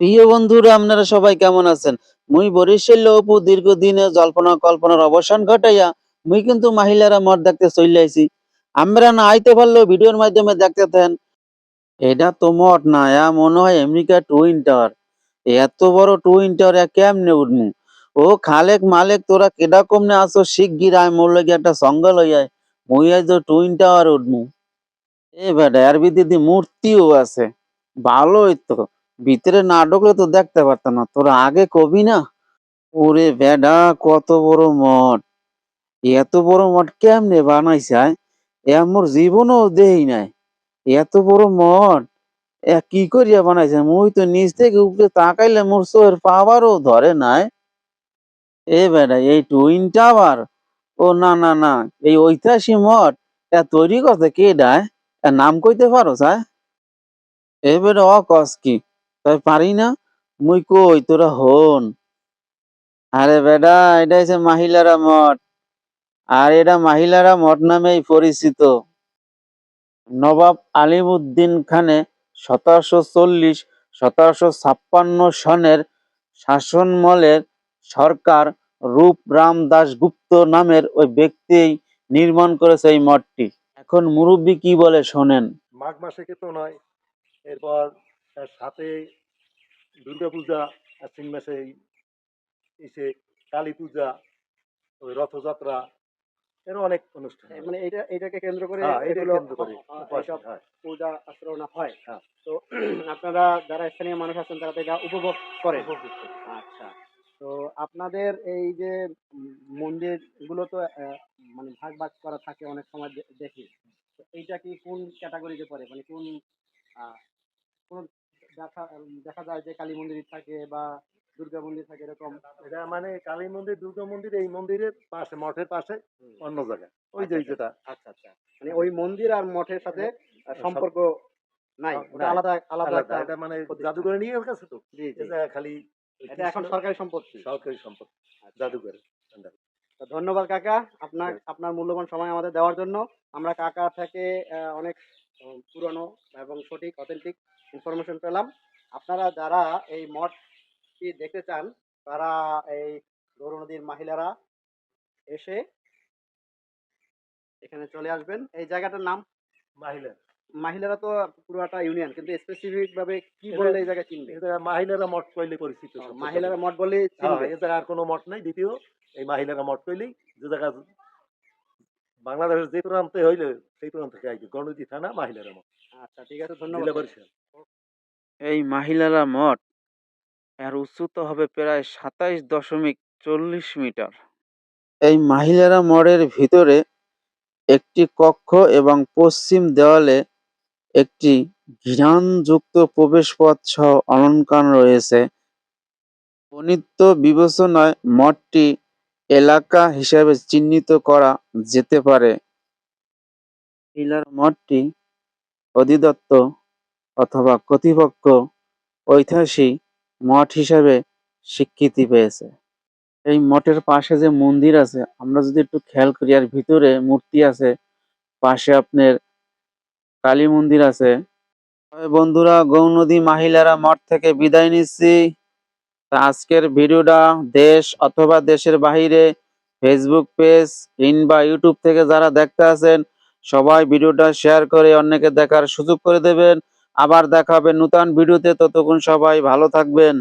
প্রিয় বন্ধুরা, আপনারা সবাই কেমন আছেন? মুই বরিশাল অপু দীর্ঘদিনে জল্পনা কল্পনার অবসান ঘটাইয়া মুই কিন্তু মহিলারা মঠ দেখতে চলে আইছি। আমরা না আইতে পারলেও ভিডিওর মাধ্যমে দেখতে থাকেন। এটা তো মঠ না, মনে হয় আমেরিকা টুইন টাওয়ার। এত বড় টুইন টাওয়ার কেমনে উঠমু? ও খালেক মালেক, তোরা কেডা কমনে আসো, শিগগির আয় মোর লগে একটা সঙ্গ লইয়াই, মুই আজ টুইন টাওয়ার উঠমু। এ বেটা, এর ভিতরে মূর্তিও আছে, ভালোই তো। ভিতরে না ঢুকলে তো দেখতে পারতাম না, তোরা আগে কবি না। ওরে বেডা, কত বড় মঠ! এত বড় মঠ কেমনে বানাইছে? এ মোর জীবনও দেই নাই এত বড় মঠ। কি করিয়া বানাইছে? মুই তো নিচ থেকে উপরে তাকাইলে মোর চোখের পাওয়ারও ধরে নাই। এ বেটা, এই টুইন টাওয়ার? ও না না না, এই ঐতিহাসিক মঠ তৈরি করছে কে ডায়? এর নাম কইতে পারো? এবারে কস কি? তাই পারি না। মুই কই, তোরা হন। আরে বেডা, এটা হচ্ছে মহিলারা মঠ। আর এটা মহিলারা মঠ নামেই পরিচিত। নবাব আলিমউদ্দিন খানে 1740-1756 সনের শাসনমলের সরকার রূপরাম দাশগুপ্ত নামের ওই ব্যক্তি নির্মাণ করেছে এই মঠটি। এখন মুরব্বী কি বলে শোনেন। মাঘ মাসে কিন্তু নয়, এরপর তার সাথে দুর্গাপূজা, আশ্বিন মাসে এসে কালী পূজা, ওই রথযাত্রা, এরও অনেক অনুষ্ঠান হয়। মানে এটাকে কেন্দ্র করে এটা এগুলো কেন্দ্র করে এইসব হয়। পূজা আচরণ হয়। হ্যাঁ। তো আপনারা যারা স্থানীয় মানুষ আছেন তারা তো এটা উপভোগ করে। আচ্ছা, তো আপনাদের এই যে মন্দির গুলো তো মানে ভাগ ভাগ করা থাকে অনেক সময় দেখি। তো এইটা কি কোন ক্যাটাগরিতে পড়ে? মানে কোন আহ, কোন দেখা দেখা যায় যে কালী মন্দির থাকে বা দুর্গা মন্দির থাকে এরকম? এটা মানে কালী মন্দির, দুর্গা মন্দির এই মন্দিরের পাশে, মঠের পাশে অন্য জায়গায়, ওই যে যেটা। আচ্ছা আচ্ছা, মানে ওই মন্দির আর মঠের সাথে সম্পর্ক নাই, ওটা নাই, আলাদা আলাদা আলাদা। একটা এটা মানে প্রতিষ্ঠান। জাদুঘরে নিয়ে গেছে তো, জি জি, এটা খালি এটা এখন সরকারি সম্পত্তি। সরকারি সম্পত্তি, আচ্ছা। জাদুঘরে। তো ধন্যবাদ কাকা, আপনার মূল্যবান সময় আমাদের দেওয়ার জন্য। আমরা কাকা থেকে অনেক পুরনো এবং সঠিক অথেন্টিক ইনফরমেশন পেলাম। আপনারা যারা এই মঠটি দেখতে চান তারা এই গৌর নদীর মহিলারা এসে এখানে চলে আসবেন। এই জায়গাটার নাম মহিলা, মহিলারা তো পুরোটা ইউনিয়ন, কিন্তু স্পেসিফিক ভাবে কি বললে এই জায়গা চিনবে? এটা মহিলারা মঠ কইলে পরিচিত। মহিলারা মঠ বলে চিনবে। এই জায়গায় আর কোনো মঠ নাই। দ্বিতীয়, এই মহিলারা মঠ কইলেই যে জায়গা বাংলাদেশের যে প্রান্তে হইলে সেই প্রান্ত থেকে আইবে, গণতি থানা মহিলারা মঠ। আচ্ছা ঠিক আছে, ধন্যবাদ। জেলা পরিষদ। এই মহিলারা মঠ এর উচ্চতা হবে প্রায় 27.40 মিটার। এই মহিলারা মঠের ভিতরে একটি কক্ষ এবং পশ্চিম দেওয়ালে একটি ঘিরাণযুক্ত প্রবেশপথ সহ অলঙ্কার রয়েছে। পুরাতত্ত্ব বিবেচনায় মঠটি এলাকা হিসেবে চিহ্নিত করা যেতে পারে। মহিলার মঠটি অধিদপ্তর অথবা কর্তৃপক্ষ ঐতিহাসিক মঠ হিসেবে স্বীকৃতি পেয়েছে। এই মঠের পাশে যে মন্দির আছে, আমরা যদি একটু খেয়াল করি, আর ভিতরে মূর্তি আছে, পাশে আপনার কালী মন্দির আছে। তবে বন্ধুরা, গৌরনদী মহিলারা মঠ থেকে বিদায় নিচ্ছি। তা আজকের ভিডিওটা দেশ অথবা দেশের বাহিরে ফেসবুক পেজ কিংবা ইউটিউব থেকে যারা দেখতে আছেন, সবাই ভিডিওটা শেয়ার করে অন্যকে দেখার সুযোগ করে দেবেন। আবার দেখা হবে নতুন ভিডিওতে, ততক্ষণ সবাই ভালো থাকবেন।